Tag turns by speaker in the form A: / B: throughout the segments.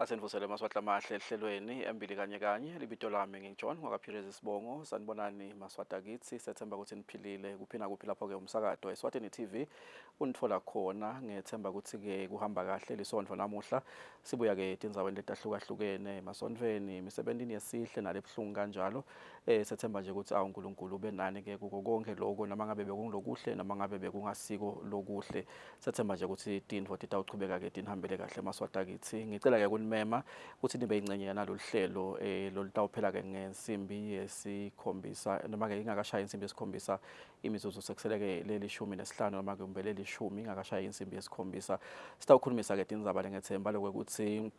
A: Asenivusele maswahla mahle ehlelweni Embili kanye libito lami ngingiJohn ngakaphireza Sibongo sanibonani maswahla kithi sethemba ukuthi niphilile kuphina kuphi lapho ke umsakazo Eswatini TV unithola khona ngethemba ukuthi ke kuhamba kahle lisondvo namuhla sibuya ke etindzaweni letahlukahlukene masontveni imisebentini yesihle nalebhlungu kanjalo sethemba nje ukuthi uNkulunkulu ube nani ke kuko konke lokho noma ngabe bekungilokuhle noma ngabe bekungasiko lokuhle sethemba nje ukuthi tindvo titawuchubeka ke tinihambele kahle maswahla kithi ngicela ke mema ukuthi nibe ingcenye yanalo hlelo lolutawuphela ke ngensimbi yesikhombisa noma ke ingakashaya insimbi yesikhombisa imizuzu sekuseleke leli 15 noma ke umbele leli 10 ingakashaya insimbi yesikhombisa sitawukhulumisa ke tindzaba lengethemba lokuthi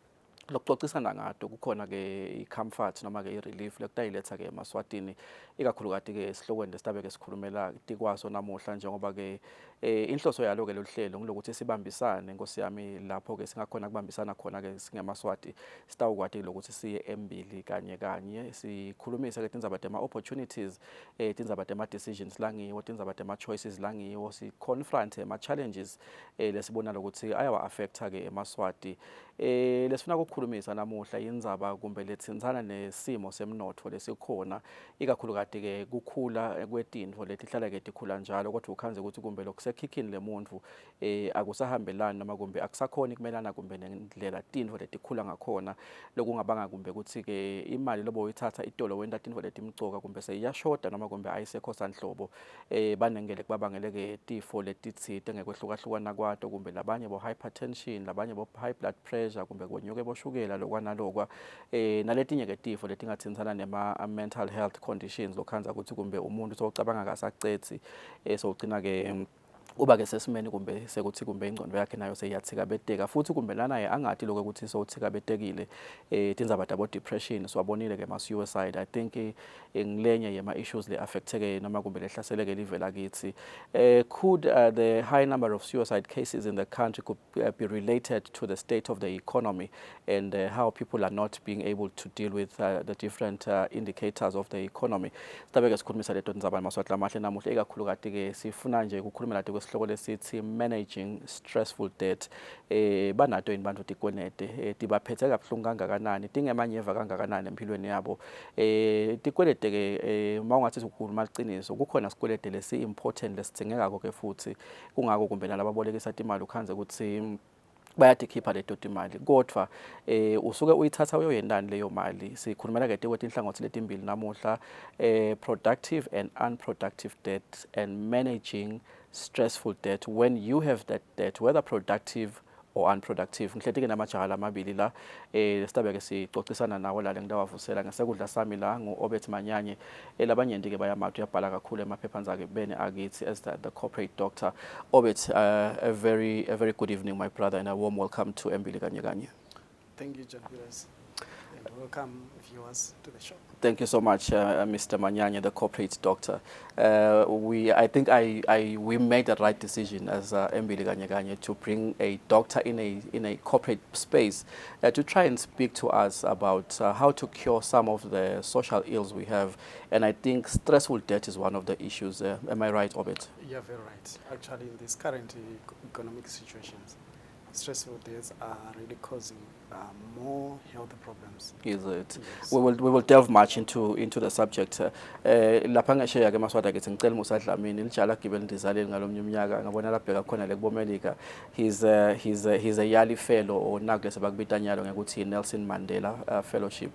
A: lokuxoxisana ngato kukhona ke icomfort noma ke irelief lekutayiletha ke emaswatini ikakhulukati ke esihlokweni lesitabe ke sikhulumela tikwaso namuhla njengoba ke inhloso yalo ke lohlelo ngilokuthi sibambisane Nkosi yami lapho ke singakhona kubambisana khona ke singemaswati sitawukwati lokuthi siye Embili kanye sikhulumise ke tindzaba tema opportunities tindzaba tema decisions langiwo tindzaba tema choices langiwo si confront ama challenges lesibona lokuthi ayawa affecta ke emaswati lesifuna ukukhulumisa namuhla indzaba kumbe letsinzana nesimo semnotfo lesikhona ikakhulukati ke kukhula kwetintfo letihlala ke tikhula njalo kodwa ukhanze ukuthi kumbe lokusekhikhini lemuntu akusahambelani noma kumbe akusakhona kumelana kumbe nendlela tintfo letikhula ngakhona lokungabanga kumbe ukuthi ke imali lobo uyithatha itolo wenda tintfo letimcoka kumbe seyiyashoda noma kumbe ayisekho sanhlobo banengele kubabangele ke tifo letitsite ngekwehlukana kwato kumbe labanye bo hypertension labanye bo high blood pressure kumbe konyuke boshukela lokwanalokwa naletinye ke tifo letingathintsana nema mental health conditions lokhanza ukuthi kumbe umuntu socabanga kasacetsi sogcina ke uba ke sesimeni kumbe sekuthi kumbe ingcondo yakhe nayo seyathikabeteka futhi kumbe lana ye angathi lokho ukuthi sothikabetekile tindzaba tabo depression siwabonile ke ma suicide I think ngilenye yema issues le affecteke noma kumbe lehlaseleke live lakithi could the high number of suicide cases in the country could be related to the state of the economy and how people are not being able to deal with the different indicators of the economy sitabe sikhulumisa leto tindzaba maswahla mahle namuhla ikakhulukati ke sifuna nje ukukhulumela sihloko lesithi managing stressful debt banato yini bantu tikwenete tibaphethe kabuhlungu kangakanani tingemanyeva kangakanani empilweni yabo tikwelete ke mawungathi ukukhuluma iqiniso kukhona sikwelete lesi important lesithengeka ke futhi kungako kumbe nalababolekisa imali ukhanze ukuthi bayatikhipha leto timali kodwa usuke uyithatha uyoyendani leyo mali sikhulumela ke ukuthi inhlangothi letimbili namuhla productive and unproductive debt and managing stressful debt when you have that debt whether productive or unproductive ngihlethi ke namajaha lamabili la sitabe ke sicocisana nawo la ngidawavusela ngasekudla sami la ngoobet manyanye labanye ndike bayamathu yabhala kakhulu emaphepha zakhe bene akithi as the corporate doctor obet a very good evening my brother and a warm welcome to Embili kanye.
B: Thank you, John. And welcome viewers to the show.
A: Thank you so much, Mr. Manyanya, the corporate doctor. I think we made the right decision as Embili Kanye to bring a doctor in a corporate space to try and speak to us about how to cure some of the social ills we have. And I think stressful debt is one of the issues. Am I right, Obet?
B: You're very right. Actually, in this current economic situations, stressful debts are really causing more health problems.
A: Is it?
B: Yes.
A: We will delve much into the subject. Lapha ngasheya ke maswada ke ngicela musadlamini lijala gibeli ndizaleni ngalomnye umnyaka ngabona labheka khona le kubomelika he's a Yali fellow or nakulese bakubita nyalo ngekuthi Nelson Mandela fellowship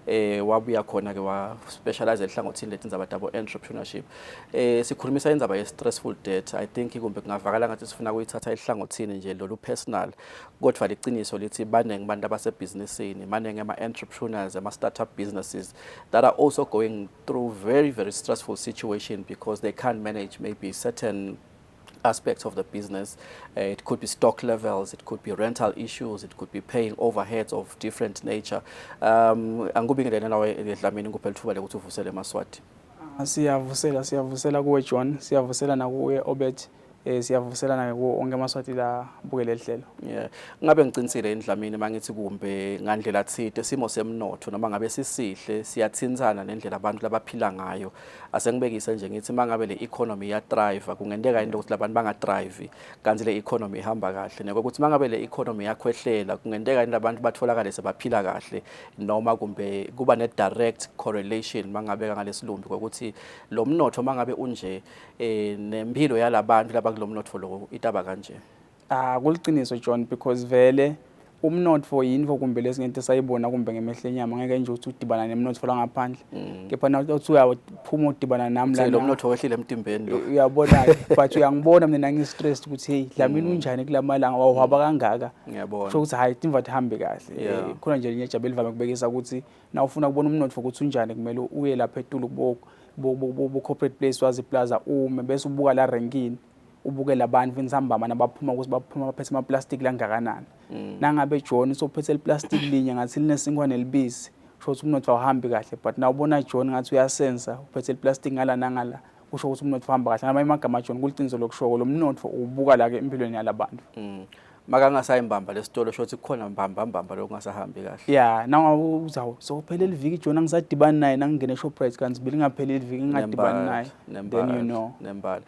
A: wabuya khona ke wa specialize ehlangothini letindzaba tabo entrepreneurship sikhulumisa indzaba ye stressful debt I think kumbe kungavakala ngathi sifuna kuyithatha ehlangothini nje lolu personal kodwa liqiniso lithi banenge bantu abasebusinessini manenge ama entrepreneurs ama startup businesses that are also going through very stressful situation because they can't manage maybe certain aspects of the business. It could be stock levels, it could be rental issues, it could be paying overheads of different nature. Angubingelele nawe Dlamini kuphela ithuba lekuthi uvusele emaswati.
C: Siyavusela kuwe John, siyavusela nakuwe Obet siyavuselana ke onke amaswati la bukele lehlelo.
A: Yeah, ngabe ngicinisile endlamini mangithi kumbe ngandlela thide simo semnotho noma ngabe sisihle siyathintsana nendlela abantu labaphila ngayo. Asengibekise nje ngithi mangabe le economy ya thrive kungenteka into ukuthi labantu banga thrive kanti le economy ihamba kahle nekokuthi mangabe le economy yakhwehlela kungenteka into abantu batholakale sebaphila kahle noma kumbe kuba ne direct correlation mangabe ngalesilumbi ukuthi lo mnotho mangabe unje nempilo yalabantu labakulo mnotho lo itaba kanje.
C: Kuliqiniso John, because vele umnotfo yinto kumbe lesingente sayibona kumbe ngemehlo enyama ngeke nje uthi udibana nemnotfo la ngaphandle. Kepha na uthi uyaphuma udibana nami la
A: lo mnotho wehlile emtimbeni lo.
C: Uyabona but uyangibona mina nangi-stressed ukuthi hey Dlamini unjani kulamalanga wawuhamba kangaka.
A: Ngiyabona.
C: Kusho ukuthi hayi timva thihambe kahle. Khona nje linye ijabule livame kubekisa ukuthi na ufuna ukubona umnotfo ukuthi unjani kumele uye lapha eTulu kubo corporate place wazi plaza ume bese ubuka la rankini. Ubuke labantu insambama nabaphuma ukuthi baphuma baphethe ama plastic la ngakanani. Nangabe John sophethe le plastic linye ngathi linesinkwane libisi kusho ukuthi umnotho awuhambi kahle, but na ubona John ngathi uyasensa uphethe le plastic ngala nangala kusho ukuthi umnotho uhamba kahle. Ngamanye amagama John kuliqiniso lokushoko lo mnotho ubuka la ke empilweni yalabantu.
A: Makangasayimbamba lesitolo shothi kukhona mbamba lokungasahambi kahle.
C: Yeah, nawu uzawo so phela liviki John angisadibani naye nangingene Shoprite kanti bili ngaphela liviki ngingadibani naye. Then you know.
A: Nembala.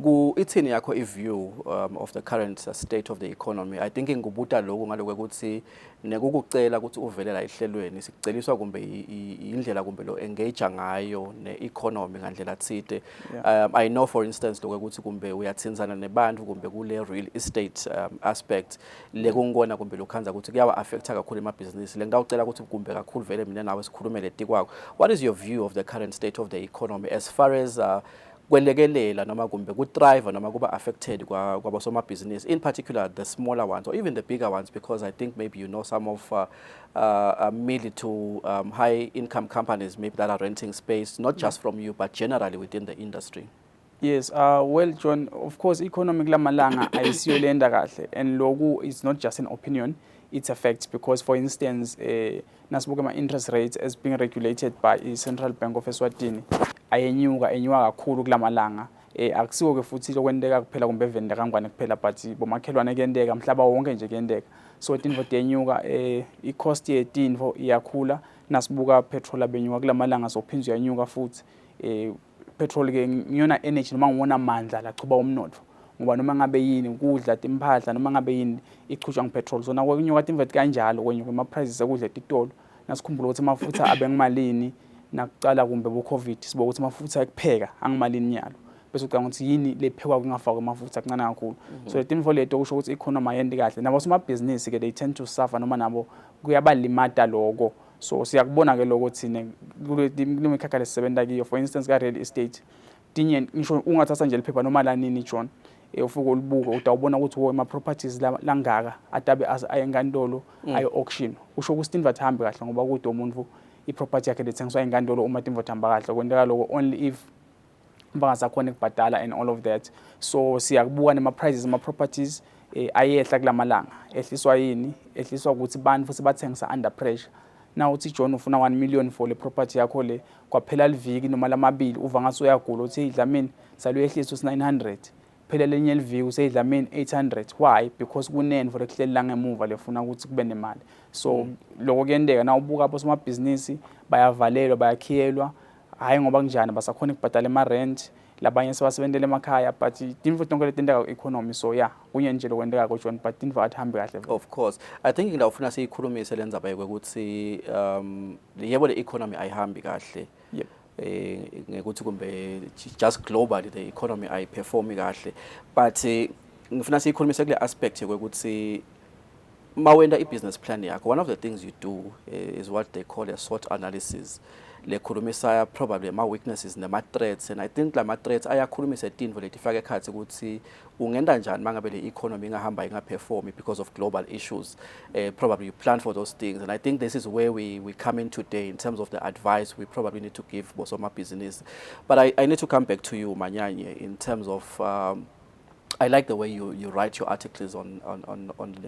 A: Ku ithini yakho i-view of the current state of the economy? I think ngibuta lokho ngalokho ukuthi nekukucela ukuthi uvele la ihlelweni sikuceliswa kumbe indlela kumbe lo engage ngayo ne-economy ngandlela thide. I know for instance lokho ukuthi kumbe uyathinzana nebantu kumbe kule real estate aspect lekungona kumbe lokhanza ukuthi kuyawa affecta kakhulu emabhizinisi. Ngawucela ukuthi kumbe kakhulu vele mina nawe sikhulume leti kwakho. What is your view of the current state of the economy as far as kwelekelela noma kumbe ku thrive noma kuba affected kwabasoma business, in particular the smaller ones or even the bigger ones, because I think maybe you know some of middle to high income companies maybe that are renting space not just from you but generally within the industry.
C: Yes, well John, of course economic lamalanga ayisiyo lenda kahle, and loku is not just an opinion, it's a fact, because for instance nasibuka ama interest rates as being regulated by the Central Bank of Eswatini enyuka kakhulu kulamalanga. Akusiwo ke futhi lokwendeka kuphela kumbe evenda kangwane kuphela, but bomakhelwane kuyendeka mhlaba wonke nje kuyendeka. So tinfo tenyuka i-cost yetinfo iyakhula. Nasibuka petrol abenyuka kulamalanga sophinzwa yanyuka futhi. Petrol ke ngiyona energy noma ngibona amandla la chuba umnotho, ngoba noma ngabe yini ukudla timphahla noma ngabe yini ichujwa ngepetrol. So nakho kunyuka timvet kanjalo kwenyuka ama prices ekudla etitolo. Nasikhumbula ukuthi amafutha abengimalini nakucala kumbe bo covid sibo ukuthi amafutha ekupheka angimalini nyalo, bese ucanga ukuthi yini lephekwa kungafakwa amafutha kancane kakhulu. So letinfo leto kusho ukuthi economy ayendi kahle, nabo soma business ke they tend to suffer noma nabo kuyabalimata lokho. So siyakubona ke lokho thine kule mikhakha lesebenza kiyo, for instance ka real estate tinye ngisho ungathatha nje liphepha noma la nini John ufike ulibuka utawubona ukuthi wo ama properties la ngaka atabe ayenkantolo ayo auction. Usho ukuthi tinva thihambe kahle ngoba kude umuntu iproperty yakhe lethengiswa enkantolo uma timva thihamba kahle, kwenteka lokho only if bangasakhona ukubhadala and all of that. So siyakubuka nema prices ama properties ayehla kulamalanga. Ehliswa yini? Ehliswa ukuthi bantu futhi bathengisa under pressure. Now uthi John ufuna 1 million for le property yakho le, kwaphela liviki noma lamabili uva ngaso uyagula uthi hey Dlamini saluyehliswa usi 900, phela lenye liviki uthi Dlamini 800. Why? Because kunene for ekuhleli la ngemuva lefuna ukuthi kube nemali. So lokho kuyendeka na ubuka apho soma business bayavalelwa bayakhiyelwa, hayi ngoba kunjani basakhona ukubhadala ama rent, labanye sebasebenzela emakhaya, but tinfo tonke letendeka economy. So yeah kunye nje lokwendeka ko John, but tinfo athambe kahle.
A: Of course I think ngilawufuna siyikhulumise lenza baye ukuthi yebo le economy ayihambi kahle.
C: Yep.
A: Ngekuthi kumbe just globally the economy ayiperformi kahle, but ngifuna siyikhulumise kule aspect yokuthi mawenda i-business plan yakho, one of the things you do is what they call a SWOT analysis. Lekhulumisa probably ama weaknesses nema threats, and I think lama threats ayakhulumisa tinfo letifaka ekhathi ukuthi ungenda njani mangabe le economy ingahamba ingaperformi because of global issues. Probably you plan for those things, and I think this is where we come in today in terms of the advice we probably need to give bosoma business. But I need to come back to you Manyanye in terms of I like the way you write your articles on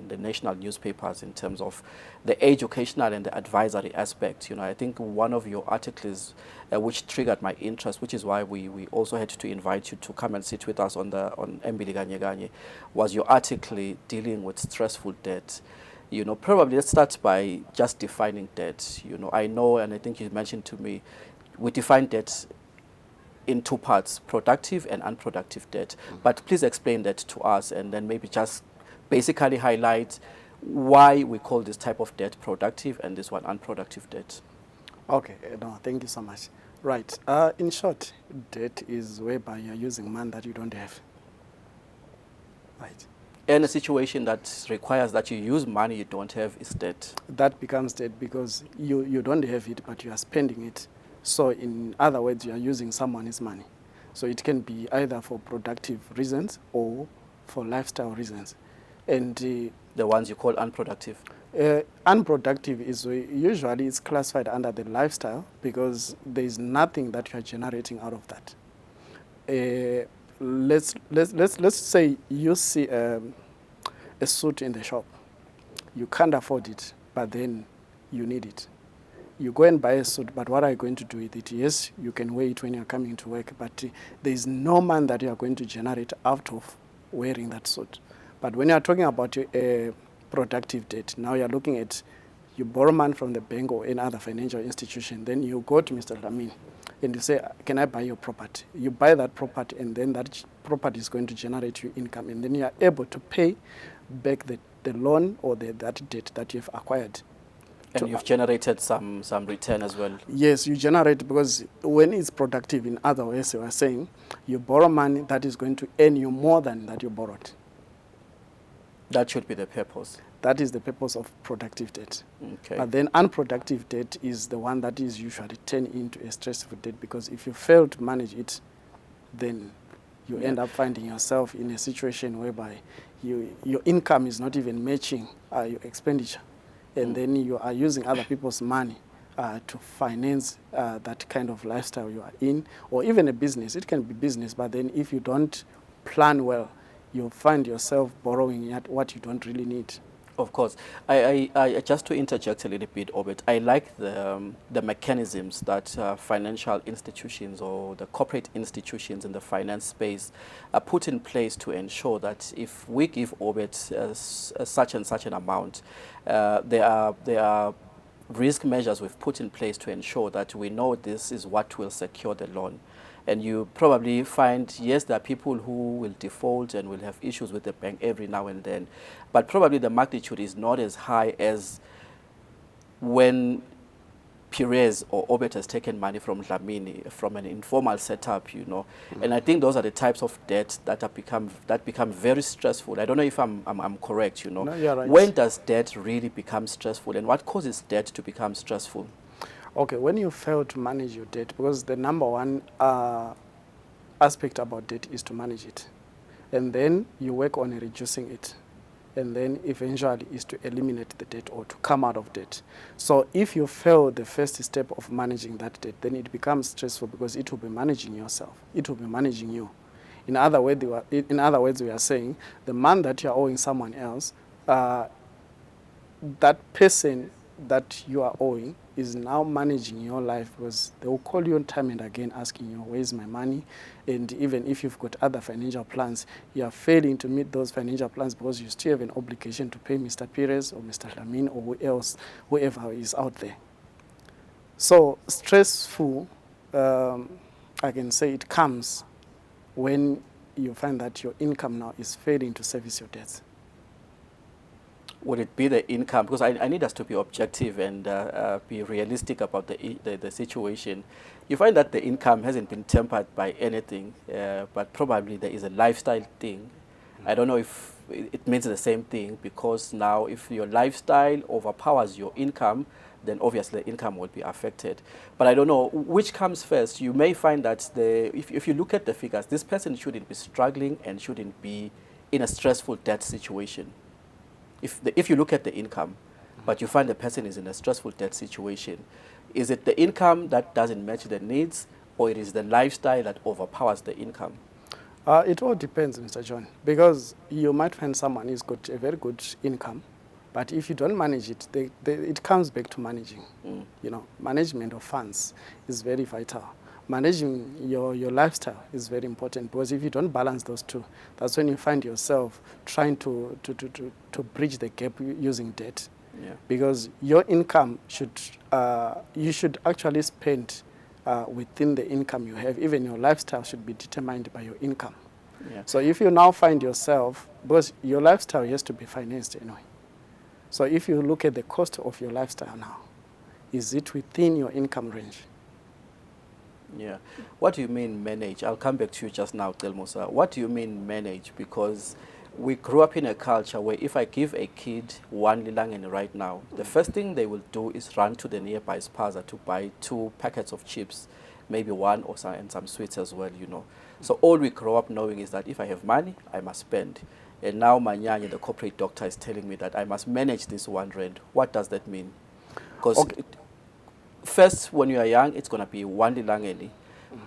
A: the national newspapers in terms of the educational and the advisory aspect. You know, I think one of your articles which triggered my interest, which is why we also had to invite you to come and sit with us on Embili Kanye, was your article dealing with stressful debt. You know, probably let's start by just defining debt. You know, I know, and I think you mentioned to me, we define debt in two parts, productive and unproductive debt. But please explain that to us, and then maybe just basically highlight why we call this type of debt productive and this one unproductive debt.
B: Okay, no, thank you so much. Right, in short, debt is whereby you're using money that you don't have. Right.
A: And a situation that requires that you use money you don't have is debt.
B: That becomes debt because you don't have it, but you are spending it. So in other words, you are using someone's money. So it can be either for productive reasons or for lifestyle reasons. And
A: the ones you call unproductive.
B: Unproductive is usually it's classified under the lifestyle because there is nothing that you are generating out of that. Let's say you see a suit in the shop. You can't afford it, but then you need it. You go and buy a suit, but what are you going to do with it? Yes, you can wear it when you're coming to work, but there is no money that you are going to generate out of wearing that suit. But when you are talking about a productive debt, now you're looking at, you borrow money from the bank or any other financial institution, then you go to Mr. Lamin and you say, can I buy your property? You buy that property, and then that property is going to generate you income, and then you are able to pay back the loan or that debt that you've acquired.
A: And you've generated some return as well.
B: Yes, you generate, because when it's productive, in other ways, you are saying you borrow money that is going to earn you more than that you borrowed.
A: That should be the purpose.
B: That is the purpose of productive debt.
A: Okay.
B: But then unproductive debt is the one that is usually turned into a stressful debt, because if you fail to manage it, then you end up finding yourself in a situation whereby your income is not even matching your expenditure. And then you are using other people's money to finance that kind of lifestyle you are in, or even a business. It can be business, but then if you don't plan well, you'll find yourself borrowing at what you don't really need.
A: Of course. I just to interject a little bit, Obet, I like the mechanisms that financial institutions or the corporate institutions in the finance space are put in place to ensure that if we give Obet such and such an amount, there are risk measures we've put in place to ensure that we know this is what will secure the loan. And you probably find, yes, there are people who will default and will have issues with the bank every now and then, but probably the magnitude is not as high as when Perez or Obet has taken money from Dlamini, from an informal setup, you know. And I think those are the types of debt that become very stressful. I don't know if I'm correct, you know.
B: No, you're right.
A: When does debt really become stressful, and what causes debt to become stressful?
B: Okay, when you fail to manage your debt, because the number one aspect about debt is to manage it, and then you work on reducing it, and then eventually is to eliminate the debt or to come out of debt. So if you fail the first step of managing that debt, then it becomes stressful, because it will be managing yourself. It will be managing you. In other words, we are saying the man that you are owing someone else, that person that you are owing is now managing your life, because they will call you on time and again asking you, where's my money? And even if you've got other financial plans, you are failing to meet those financial plans because you still have an obligation to pay Mr. Perez or Mr. Lamin or whoever is out there. So stressful, I can say it comes when you find that your income now is failing to service your debts.
A: Would it be the income? Because I need us to be objective and be realistic about the situation. You find that the income hasn't been tempered by anything, but probably there is a lifestyle thing. I don't know if it means the same thing, because now if your lifestyle overpowers your income, then obviously the income will be affected. But I don't know which comes first. You may find that if you look at the figures, this person shouldn't be struggling and shouldn't be in a stressful debt situation. If you look at the income, but you find the person is in a stressful debt situation, is it the income that doesn't match the needs, or it is the lifestyle that overpowers the income?
B: It all depends, Mr. John, because you might find someone who's got a very good income, but if you don't manage it, it comes back to managing. You know, management of funds is very vital. Managing your lifestyle is very important, because if you don't balance those two, that's when you find yourself trying to bridge the gap using debt.
A: Yeah.
B: Because your income should, you should actually spend within the income you have. Even your lifestyle should be determined by your income.
A: Yeah.
B: So if you now find yourself, because your lifestyle has to be financed anyway. So if you look at the cost of your lifestyle now, is it within your income range?
A: Yeah. What do you mean manage? I'll come back to you just now, Telmosa. What do you mean manage? Because we grew up in a culture where if I give a kid 1 lilangeni right now, the first thing they will do is run to the nearby spaza to buy 2 packets of chips, maybe 1 or some, and some sweets as well, you know. So all we grow up knowing is that if I have money, I must spend. And now Manyanya, the corporate doctor, is telling me that I must manage this 1 rand. What does that mean? Because first, when you are young, it's going to be 1 lilangeni.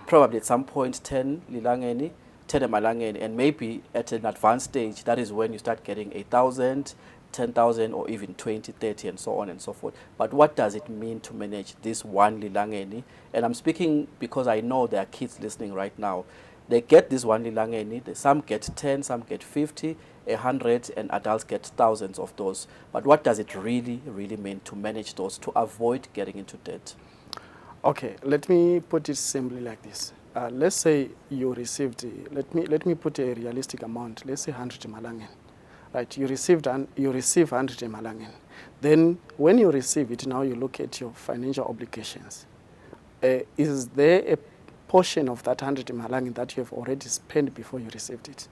A: Probably at some point 10 lilangeni, 10 malangeni, and maybe at an advanced stage, that is when you start getting 8,000, 10,000, or even 20, 30, and so on and so forth. But what does it mean to manage this 1 lilangeni? And I'm speaking because I know there are kids listening right now. They get this 1 lilangeni, some get 10, some get 50, 100, and adults get thousands of those. But what does it really mean to manage those, to avoid getting into debt?
B: Okay, let me put it simply like this. Let's say you received, let me put a realistic amount, let's say 100 malangen. Right, you receive 100 malangen. Then when you receive it, now you look at your financial obligations. Is there a portion of that 100 malangen that you have already spent before you received it?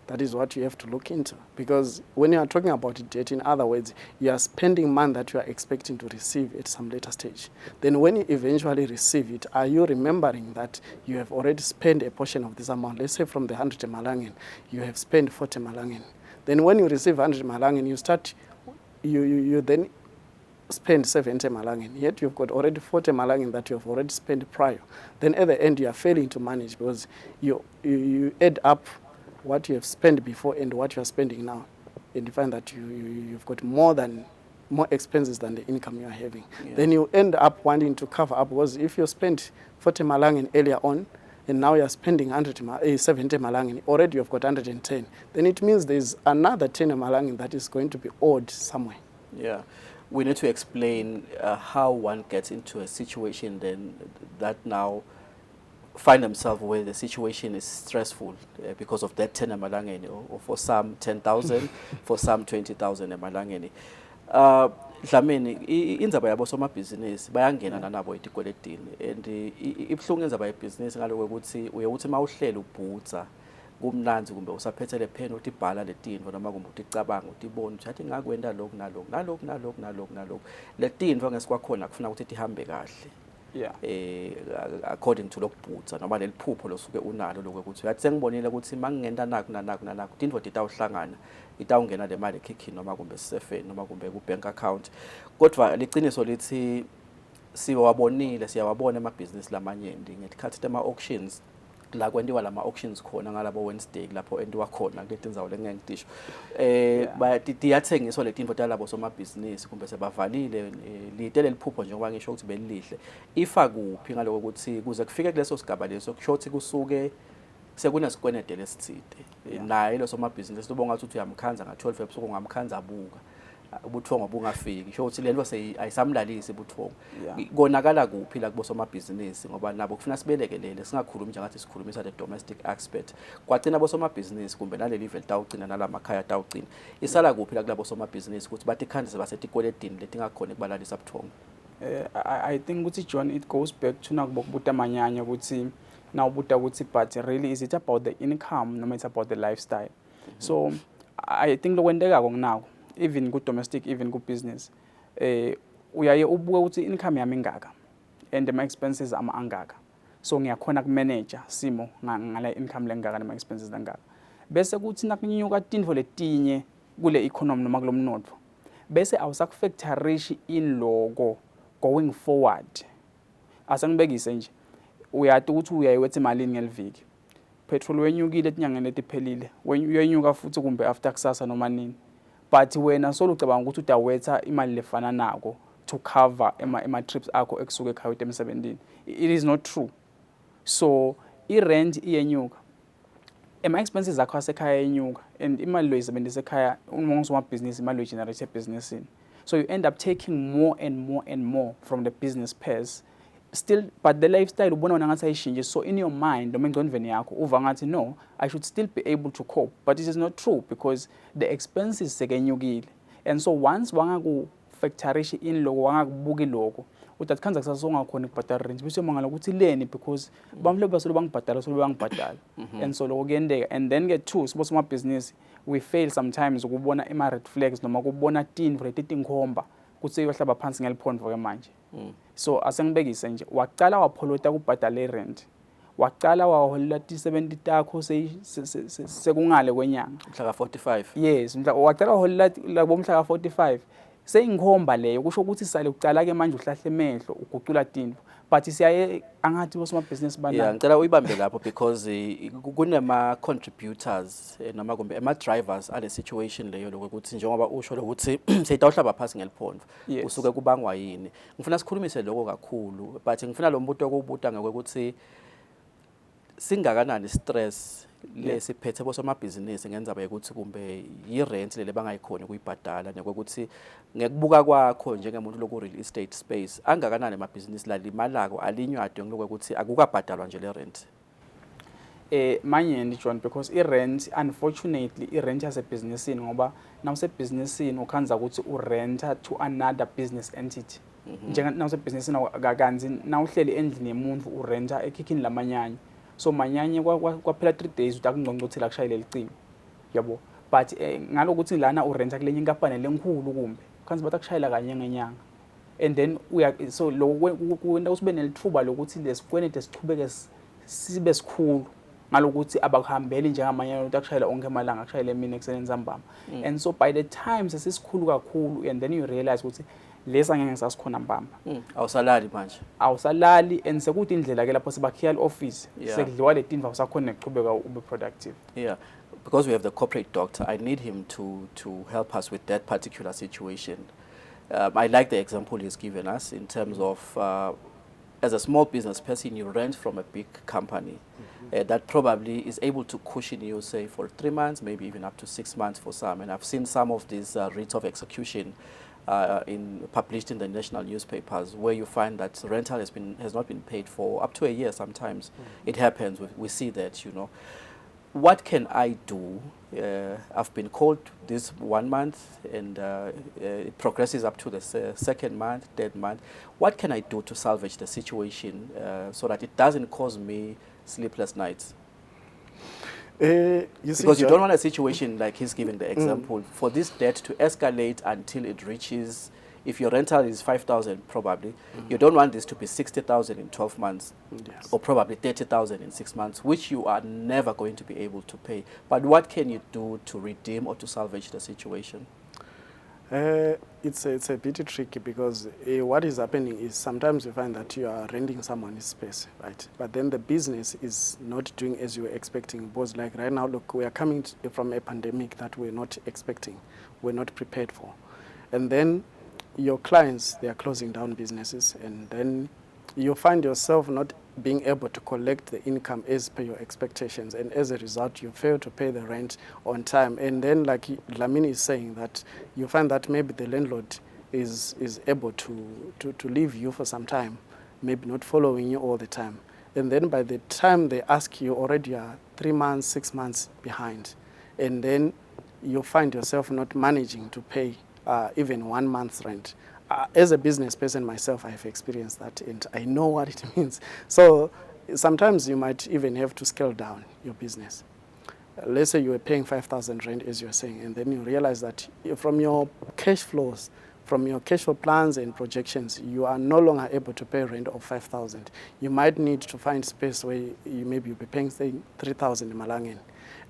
B: That is what you have to look into. Because when you are talking about debt, in other words, you are spending money that you are expecting to receive at some later stage. Then when you eventually receive it, are you remembering that you have already spent a portion of this amount? Let's say from the 100 malangen, you have spent 40 malangen. Then when you receive 100 malangen, you then spend 70 malangen. Yet you've got already 40 malangen that you have already spent prior. Then at the end, you are failing to manage, because you add up what you have spent before and what you are spending now, and you find that you've got more expenses than the income you are having. Yeah. Then you end up wanting to cover up, because if you spent 40 malangen earlier on, and now you're spending 70 malangen, already you've got 110, then it means there's another 10 malangen that is going to be owed somewhere.
A: Yeah. We need to explain how one gets into a situation then that now find themselves where the situation is stressful because of that 10 emalangeni, or for some 10,000, for some 20,000 emalangeni. Dlamini indzaba yabo somabhizinisi bayangena nanabo etikweletini, and ibhlungu indzaba yebhizinisi ngaloko ukuthi uyakuthi mawuhlela ubhutsa kumnanzi kumbe usaphethe le pen utibhala letinto noma kumbe uticabanga utibona ukuthi athi ngakwenda lokhu nalokhu letinto ngesikwakhona kufuna ukuthi tihambe kahle.
C: Yeah.
A: According to lokubhutsa noma leliphupho losuke unalo lokuthi uyathi sengibonile ukuthi mangingenda naku tinto titawuhlangana itawungena le mali ekhikhini noma kumbe sisefeni noma kumbe ku bank account. Kodwa liqiniso lithi siyawabona amabhizinisi lamanyenti ngesikhathi tema auctions la kwendiwa lama auctions khona ngalabo Wednesday lapho endiwa khona kuleti ndzawo lengengidisho bayathengiswa letinto talabo somabhizinisi kumbe sebavalile litele liphupho njengoba ngisho ukuthi belilihle ifa kuphi ngaloko ukuthi kuze kufike kuleso sigaba leso kusho ukuthi kusuke sekunesikwenede lesithide naye lo somabhizinisi ubonga ukuthi uyamkhanza nga12 ebusuku ngamkhanza abuka ubuthongo bungafiki sho ukuthi lento ayisamlalisi ubuthongo konakala kuphi la kubo somabhizinisi ngoba nabo kufuna sibelekelele singakhulumi nje ngathi sikhulumisa the domestic aspect kwagcina bo somabhizinisi kumbe nale level tawugcina nalamakhaya tawugcina isala kuphi la kulabo somabhizinisi ukuthi bathi khandise basetikweletini letingakhona ukubalalisa ubuthongo.
C: I think ukuthi John, it goes back to nakubuta manyanya ukuthi nawubuta ukuthi but really is it about the income noma it's about the lifestyle. So I think lokwendekako nginako even ku domestic even ku business uyaye ubuke ukuthi income yami ingaka and my expenses ama angaka, so ngiyakhona ku manager simo ngale income lengaka nema expenses langaka bese kuthi nakunyuka tinto letinye kule economy noma kulomnotho bese awusakufactorish in logo going forward. Asangibekise nje uyathi ukuthi uyayiwethe imali ngeliviki petrol wenyukile etinyangeni letiphelile uyenyuka futhi kumbe after kusasa noma nini, but wena solo ucabanga ukuthi utawetha imali lefana nako to cover ema-trips akho ekusuke ekhaya uthi emsebenzini. It is not true. So i-rent iyenyuka, ema-expenses akho asekhaya yenyuka, and imali lo yisebenzisa ekhaya uma ngusomabhizinisi imali lo yigenerate ebhizinisini. So you end up taking more and more and more from the business pairs. Still, but the lifestyle ubona wena ngathi ayishintshe. So in your mind noma engqondweni yakho uva ngathi no, I should still be able to cope, but it is not true because the expenses sekenyukile. And so once wangakufactorisha in loko wangakubuki loko uthi khanza kusasa songakhona ukubhadala rent bese mangala ukuthi leni because bamhle basolo bangibhadala solo bangibhadala. And so loko kuyendeka, and then get two sibo soma business we fail sometimes ukubona ima red flags noma ukubona tin for etinkhomba kuthi yohlaba phansi ngeliphondvo ke manje. So asengibekise nje waqala wapholota kubhadala rent, waqala waholela ti-70 takho sekungale kwenyanga
A: mhla ka-45.
C: yes waqala waholela labo mhla ka-45 seyingikhomba leyo kusho ukuthi sale ucala ke manje uhlahle emehlo ugucula tinto, but siyaye angathi bosomabhizinisi bana.
A: Yeah, ngicela uyibambe lapho because kunema-contributors noma kumbe ama-drivers ale situation leyo lokuthi njengoba usho lokuthi seyitawuhlaba phasi ngeliphondvo usuke kubangwa yini. Ngifuna sikhulumise lokho kakhulu, but ngifuna lo mbuto okubuta ngokuthi singakanani stress lesiphethe bosomabhizinisi ngendzaba yokuthi kumbe yi-rent lele bangayikhona ukuyibhadala nokuthi ngekubuka kwakho njengemuntu loku real estate space angakanani amabhizinisi lalimalako alinywade ngokuthi akukabhadalwa nje le rent.
C: Manye John, because i-rent unfortunately i-rent yasebhizinisini ngoba nawusebhizinisini ukhanza ukuthi urenta to another business entity. Nawusebhizinisini kakanzi nawuhleli endlini yemuntu urenta ekhikhini lamanyanya. So manyanye kwaphela 3 days utakungqongqothela kushayela licimi yabo, but ngalokuthi lana urenta kulenye inkampani lenkulu kumbe khansi batakushayela kanye ngenyanga, and then so kwenta usube nelithuba lokuthi lesikwenete sichubeke sibe sikhulu ngalokuthi abakuhambeli njengamanye utakushayela onke amalanga akushayela emini ekuseni ntambama. And so by the time sesisikhulu kakhulu and then you realize ukuthi lesa ngeke ngisasikhona mbamba
A: awusalali manje
C: awusalali, and sekuthi indlela ke lapho sibakhiya office sekudliwa le tinto awusakhona ukuchubeka ube productive.
A: Yeah, because we have the corporate doctor, I need him to help us with that particular situation. I like the example he's given us in terms of as a small business person you rent from a big company that probably is able to cushion you say for 3 months, maybe even up to 6 months for some, and I've seen some of these rates of execution published in the national newspapers where you find that rental has not been paid for up to a year sometimes. It happens, we see that, you know. What can I do? I've been called this 1 month and it progresses up to the second month, third month. What can I do to salvage the situation so that it doesn't cause me sleepless nights? Because you don't want a situation like he's giving the example, for this debt to escalate until it reaches, if your rental is 5,000 probably, you don't want this to be 60,000 in 12 months or probably 30,000 in 6 months, which you are never going to be able to pay. But what can you do to redeem or to salvage the situation?
B: It's a bit tricky because what is happening is sometimes you find that you are renting someone's space, right? But then the business is not doing as you were expecting. Because like right now, look, we are coming from a pandemic that we're not expecting, we're not prepared for. And then your clients, they are closing down businesses, and then you find yourself not being able to collect the income as per your expectations, and as a result you fail to pay the rent on time. And then like Lamini is saying, that you find that maybe the landlord is able to leave you for some time, maybe not following you all the time, and then by the time they ask you already you are 3 months, 6 months behind, and then you find yourself not managing to pay even 1 month's rent. As a business person myself, I have experienced that and I know what it means. So sometimes you might even have to scale down your business. Let's say you were paying 5,000 rent, as you are saying, and then you realize that from your cash flows, from your cash flow plans and projections, you are no longer able to pay rent of 5,000. You might need to find space where maybe you'll be paying, say, 3,000 in Malangen.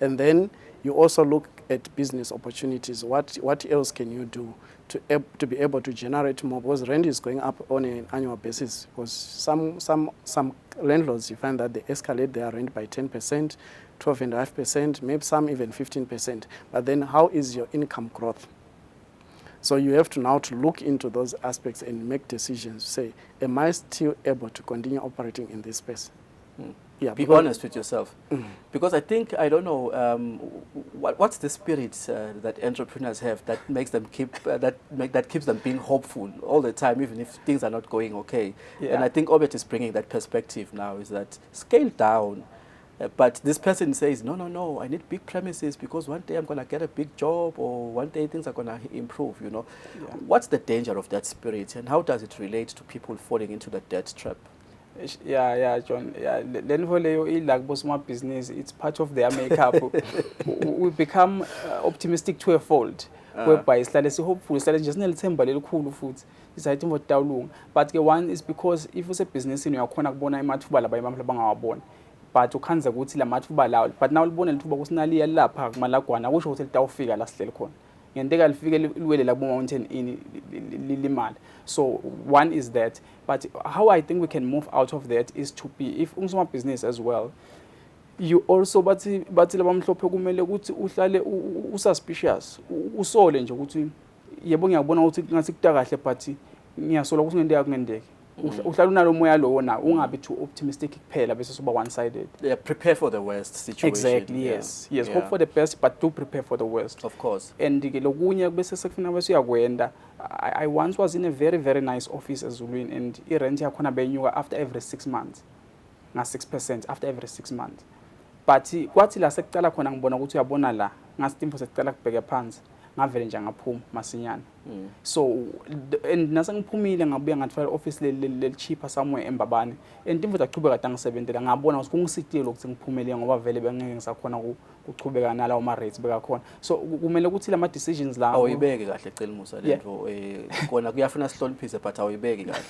B: And then you also look at business opportunities. What else can you do to be able to generate more? Because rent is going up on an annual basis. Because some landlords, you find that they escalate their rent by 10%, 12.5%, maybe some even 15%. But then how is your income growth? So you have to now to look into those aspects and make decisions. Say, am I still able to continue operating in this space? Yeah,
A: be honest with yourself. Because I think, I don't know, what's the spirit that entrepreneurs have that makes them that keeps them being hopeful all the time, even if things are not going okay. And I think Obet is bringing that perspective now, is that scale down. But this person says, no, I need big premises because one day I'm going to get a big job, or one day things are going to improve, you know.
C: Yeah.
A: What's the danger of that spirit, and how does it relate to people falling into the debt trap?
C: Yeah, John. Yeah, then for like small business, it's part of their makeup. We become optimistic to a fault, whereby it's like hopeful, it's like just a cool food. It's I think what down. But the one is because if it's a business in your corner, bona imathuba by mamla but ukhanza ukuthi la mathuba lawo, but now libona lithuba kusinali lapha kumalagwana kusho ukuthi litawufika la sihleli khona. Ngenteka lifike liwele la mountain in limali. So one is that, but how I think we can move out of that is to be, if unsoma business as well, you also bathi labamhlophe kumele ukuthi uhlale ususpicious, usole nje ukuthi yebo ngiyabona ukuthi ngathi kutakahle but ngiyasola ukuthi ngente yakungendeke. Uhlala unalo moya lo wona ungabe too optimistic kuphela bese soba one sided.
A: Yeah, prepare for the worst situation.
C: Exactly, yes. Hope for the best but do prepare for the worst.
A: Of course.
C: And ke lokunye bese sekufuna bese uyakwenda. I once was in a very very nice office eZulwini, and irent yakhona benyuka after every 6 months. Na 6% after every 6 months. But kwathi la sekucala khona ngibona ukuthi uyabona la ngasimfo sekucala kubheke phansi. Ngavele nje ngaphuma masinyana. So and nase ngiphumile ngabuya ngathola office le cheaper somewhere eMbabane, and imfo zaqhubeka tangisebentela ngabona ukuthi kungisitile ukuthi ngiphumele ngoba vele bengeke ngisakhona ukuchubeka nalawo ma rates beka khona. So kumele ukuthi lama decisions la
A: awuyibeke kahle cela Musa lento kona kuyafuna sihloniphise but awuyibeki kahle.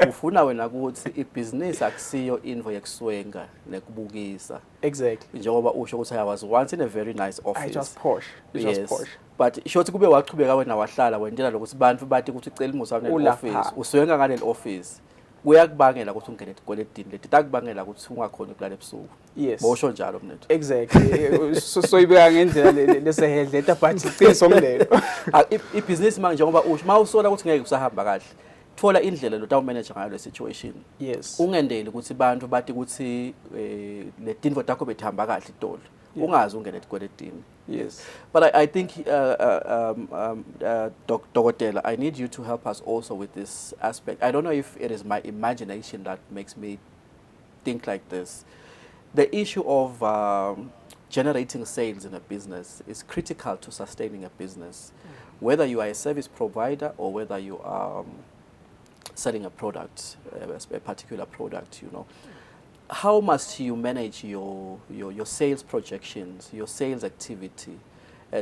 A: Ufuna wena ukuthi ibusiness akusiyo info yekuswenga nekubukisa.
C: Exactly.
A: Njengoba usho ukuthi I was once in a very nice office.
C: Just posh. Just posh.
A: But shothi kube waqhubeka wena wahlala wentela lokuthi bantu bathi ukuthi cela Musa ne office uswenga ngale office. Kuyakubangela ukuthi ungene kweledini leti takubangela ukuthi ungakhona ukulala ebusuku.
C: Yes.
A: Bosho njalo mnethu.
C: Exactly. So ibeka ngendlela lesehedleta but iqiniso ngilelo.
A: Ibusiness manje njengoba usho mawusola ukuthi ngeke kusahamba kahle. Thola indlela lo tawu manager ngayo le situation.
C: Yes.
A: Ungendeli ukuthi bantu bathi ukuthi le tinvo takho bethamba kahle itolo. Ungazi ungene kweledini.
C: Yes.
A: But I think Dokotela, I need you to help us also with this aspect. I don't know if it is my imagination that makes me think like this. The issue of generating sales in a business is critical to sustaining a business. Whether you are a service provider or whether you are selling a product, a particular product, you know. How must you manage your sales projections, your sales activity,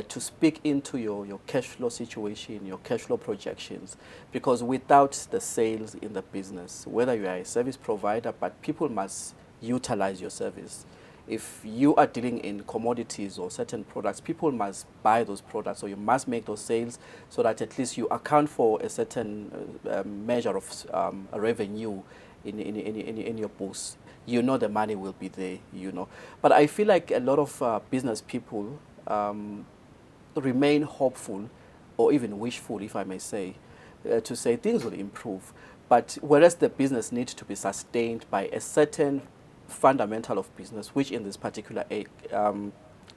A: to speak into your cash flow situation, your cash flow projections? Because without the sales in the business, whether you are a service provider, but people must utilize your service. If you are dealing in commodities or certain products, people must buy those products, so you must make those sales so that at least you account for a certain measure of revenue in your books. You know the money will be there, you know. But I feel like a lot of business people remain hopeful or even wishful, if I may say, to say things will improve. But whereas the business needs to be sustained by a certain fundamental of business, which in this particular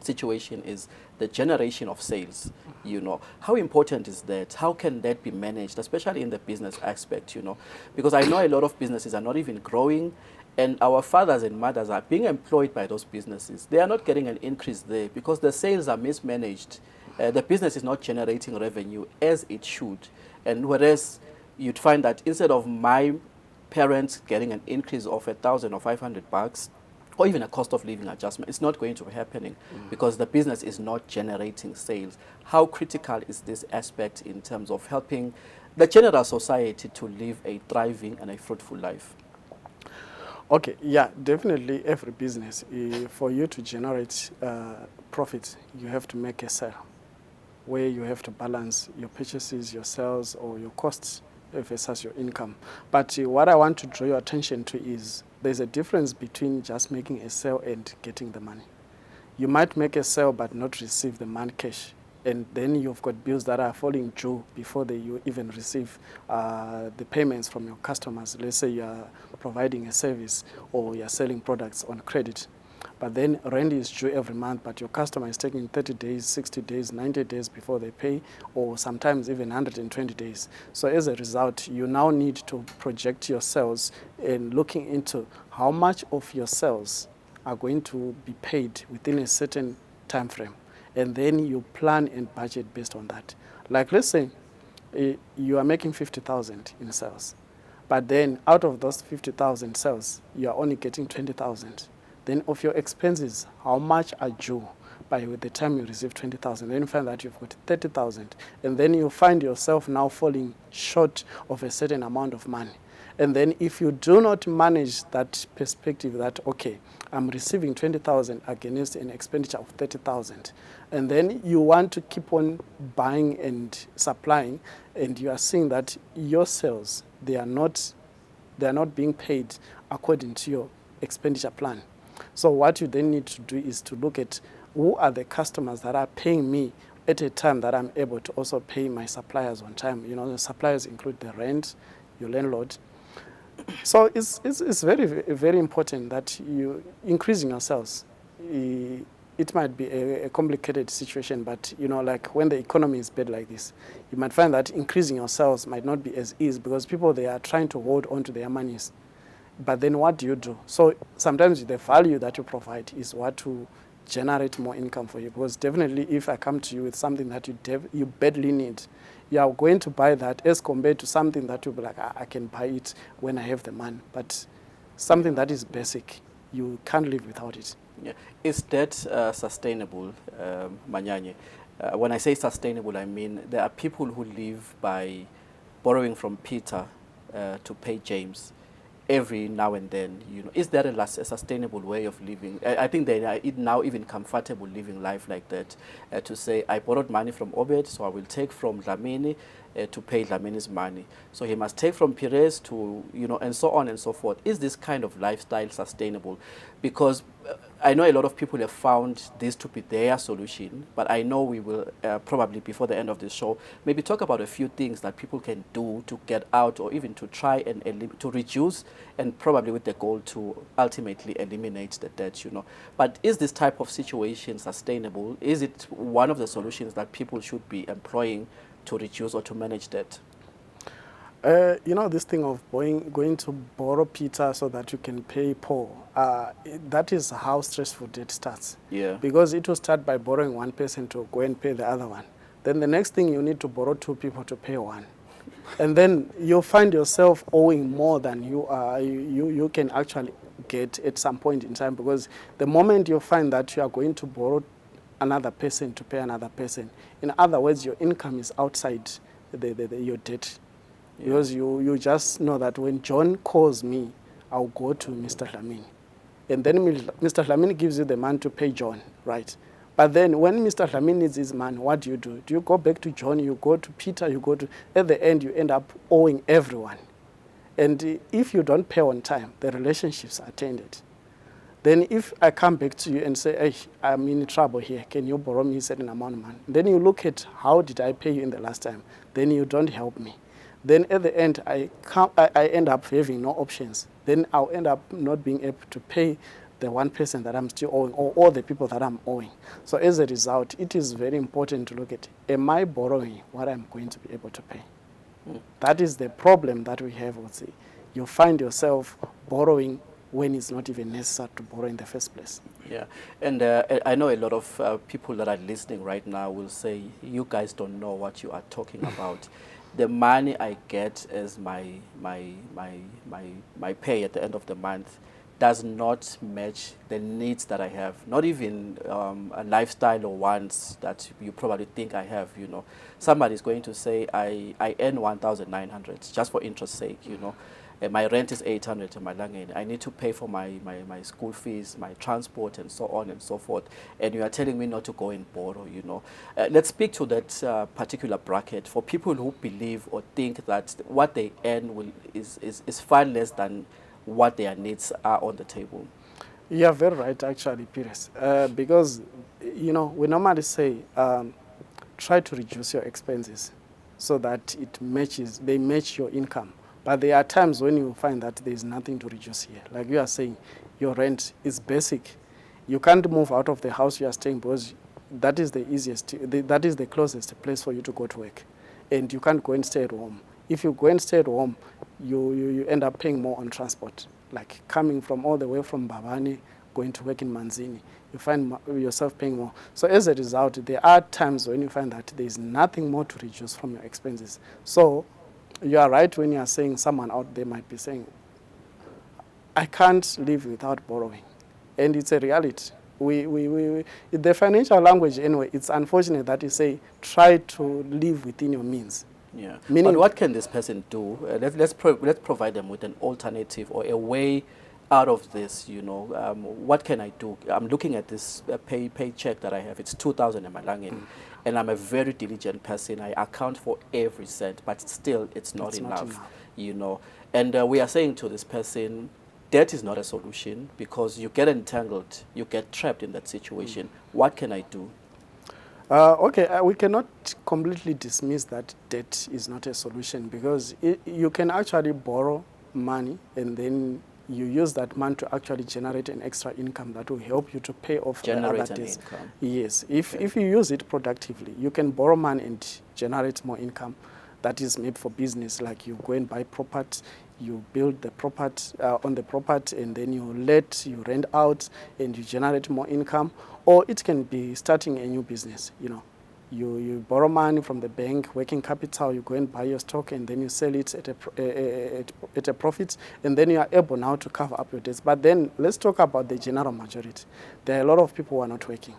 A: situation is the generation of sales, you know. How important is that? How can that be managed, especially in the business aspect, you know? Because I know a lot of businesses are not even growing, and our fathers and mothers are being employed by those businesses. They are not getting an increase there because the sales are mismanaged. The business is not generating revenue as it should. And whereas you'd find that instead of my parents getting an increase of $1,000 or $500, or even a cost of living adjustment, it's not going to be happening because the business is not generating sales. How critical is this aspect in terms of helping the general society to live a thriving and a fruitful life?
B: Okay, yeah, definitely every business, for you to generate profits, you have to make a sale where you have to balance your purchases, your sales, or your costs versus your income. But what I want to draw your attention to is there's a difference between just making a sale and getting the money. You might make a sale but not receive the money cash, and then you've got bills that are falling due before you even receive the payments from your customers. Let's say you are providing a service or you are selling products on credit, but then rent is due every month, but your customer is taking 30 days, 60 days, 90 days before they pay, or sometimes even 120 days. So as a result, you now need to project your sales and looking into how much of your sales are going to be paid within a certain time frame. And then you plan and budget based on that. Like, let's say you are making 50,000 in sales, but then out of those 50,000 sales, you are only getting 20,000. Then of your expenses, how much are due by the time you receive 20,000? Then you find that you've got 30,000. And then you find yourself now falling short of a certain amount of money. And then if you do not manage that perspective that, okay, I'm receiving 20,000 against an expenditure of 30,000, and then you want to keep on buying and supplying, and you are seeing that your sales, they are not being paid according to your expenditure plan. So what you then need to do is to look at who are the customers that are paying me at a time that I'm able to also pay my suppliers on time. You know, the suppliers include the rent, your landlord. So it's very, very important that you increasing your sales. It might be a complicated situation, but you know, like when the economy is bad like this, you might find that increasing your sales might not be as easy because people, they are trying to hold on to their monies. But then what do you do? So sometimes the value that you provide is what will generate more income for you. Because definitely if I come to you with something that you badly need, you are going to buy that as compared to something that you'll be like, I can buy it when I have the money. But something that is basic, you can't live without it.
A: Yeah. Is that sustainable, Manyanye? When I say sustainable, I mean there are people who live by borrowing from Peter to pay James every now and then. You know, is that a sustainable way of living? I think they are now even comfortable living life like that, to say, I borrowed money from Obed, so I will take from Dlamini to pay Dlamini's money. So he must take from Pires to, you know, and so on and so forth. Is this kind of lifestyle sustainable? Because I know a lot of people have found this to be their solution, but I know we will probably, before the end of the show, maybe talk about a few things that people can do to get out or even to try and to reduce, and probably with the goal to ultimately eliminate the debt, you know. But is this type of situation sustainable? Is it one of the solutions that people should be employing to reduce or to manage debt?
B: You know, this thing of going to borrow Peter so that you can pay Paul, that is how stressful debt starts.
A: Yeah.
B: Because it will start by borrowing one person to go and pay the other one. Then the next thing, you need to borrow two people to pay one. And then you'll find yourself owing more than you can actually get at some point in time, because the moment you find that you are going to borrow another person to pay another person, in other words, your income is outside your debt. Yeah. Because you just know that when John calls me, I'll go to Mr. Dlamini. And then Mr. Dlamini gives you the man to pay John, right? But then when Mr. Dlamini needs his man, what do? Do you go back to John, you go to Peter, you go to... At the end, you end up owing everyone. And if you don't pay on time, the relationships are tainted. Then if I come back to you and say, hey, I'm in trouble here, can you borrow me a certain amount of money? Then you look at how did I pay you in the last time? Then you don't help me. Then at the end, I end up having no options. Then I'll end up not being able to pay the one person that I'm still owing, or all the people that I'm owing. So as a result, it is very important to look at, am I borrowing what I'm going to be able to pay? That is the problem that we have. You find yourself borrowing when it's not even necessary to borrow in the first place.
A: Yeah, and I know a lot of people that are listening right now will say, you guys don't know what you are talking about. The money I get as my pay at the end of the month does not match the needs that I have, not even a lifestyle or wants that you probably think I have, you know. Somebody's going to say, I earn 1,900, just for interest sake, you know. My rent is 800 in my Langeni. I need to pay for my school fees, my transport, and so on and so forth. And you are telling me not to go and borrow, you know. Let's speak to that particular bracket. For people who believe or think that what they earn is far less than what their needs are on the table.
B: You are very right, actually, Pires. Because, you know, we normally say try to reduce your expenses so that they match your income. But there are times when you find that there is nothing to reduce here. Like you are saying, your rent is basic. You can't move out of the house you are staying because that is the easiest, that is the closest place for you to go to work. And you can't go and stay at home. If you go and stay at home, you end up paying more on transport. Like coming from all the way from Babani, going to work in Manzini, you find yourself paying more. So as a result, there are times when you find that there is nothing more to reduce from your expenses. So you are right when you are saying someone out there might be saying, I can't live without borrowing. And it's a reality. The financial language anyway, it's unfortunate that you say, try to live within your means.
A: Yeah.
B: Meaning,
A: but what can this person do? Let's provide them with an alternative or a way out of this. You know, what can I do? I'm looking at this paycheck that I have. It's 2,000 emalangeni, and I'm a very diligent person. I account for every cent, but still, it's not enough. You know, and we are saying to this person, debt is not a solution because you get entangled, you get trapped in that situation. What can I do?
B: Okay, we cannot completely dismiss that debt is not a solution because you can actually borrow money and then you use that money to actually generate an extra income that will help you to pay off other debts.
A: Income.
B: Yes, if you use it productively, you can borrow money and generate more income that is made for business. Like you go and buy property, you build the property on the property, and then you rent out, and you generate more income. Or it can be starting a new business. You know, you borrow money from the bank, working capital. You go and buy your stock, and then you sell it at a profit, and then you are able now to cover up your debts. But then let's talk about the general majority. There are a lot of people who are not working.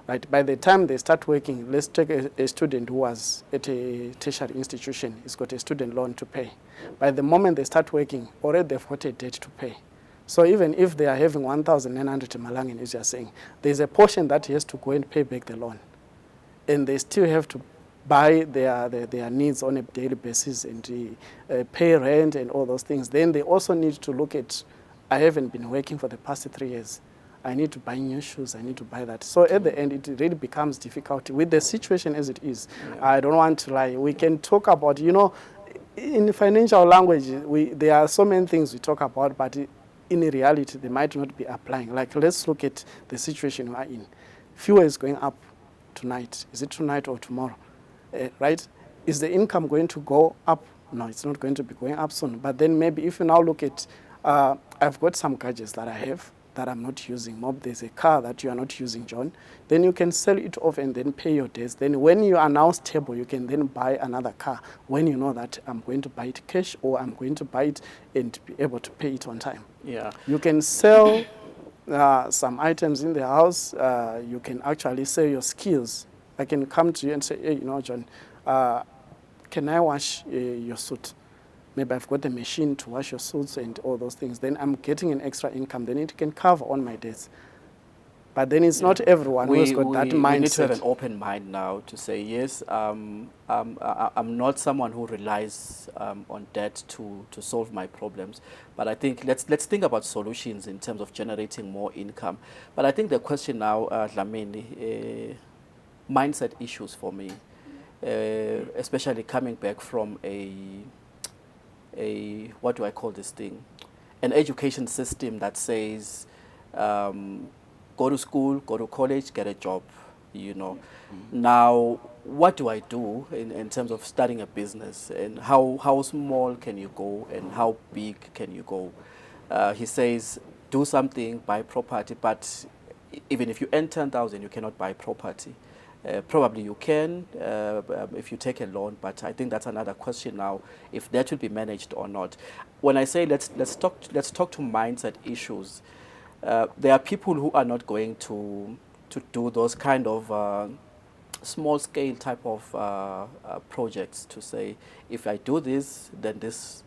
B: Right. By the time they start working, let's take a student who was at a tertiary institution. He's got a student loan to pay. By the moment they start working, already they've got a debt to pay. So even if they are having 1,900 malangeni, as you are saying, there's a portion that he has to go and pay back the loan. And they still have to buy their needs on a daily basis and pay rent and all those things. Then they also need to look at, I haven't been working for the past 3 years. I need to buy new shoes, I need to buy that. So at the end, it really becomes difficult with the situation as it is. Yeah. I don't want to lie. We can talk about, you know, in financial language, there are so many things we talk about, but in reality, they might not be applying. Like, let's look at the situation we are in. Fuel is going up tonight. Is it tonight or tomorrow? Right? Is the income going to go up? No, it's not going to be going up soon. But then maybe if you now look at, I've got some gadgets that I have that I'm not using. Maybe there's a car that you are not using, John. Then you can sell it off and then pay your debts. Then when you are now stable, you can then buy another car when you know that I'm going to buy it cash or I'm going to buy it and be able to pay it on time.
A: Yeah.
B: You can sell some items in the house. You can actually sell your skills. I can come to you and say, hey, you know, John, can I wash your suit? Maybe I've got a machine to wash your suits and all those things. Then I'm getting an extra income. Then it can cover on my debts. But then it's not everyone who's got that mindset.
A: We need to have an open mind now to say, yes, I'm not someone who relies on debt to solve my problems. But I think let's think about solutions in terms of generating more income. But I think the question now, Dlamini, mindset issues for me, especially coming back from what do I call this thing? An education system that says, go to school, go to college, get a job, you know. Mm-hmm. Now, what do I do in terms of starting a business, and how small can you go and how big can you go? He says, do something, buy property, but even if you earn 10,000, you cannot buy property. Probably you can if you take a loan, but I think that's another question now, if that will be managed or not. When I say let's talk to mindset issues, there are people who are not going to do those kind of small scale type of projects to say, if I do this, then this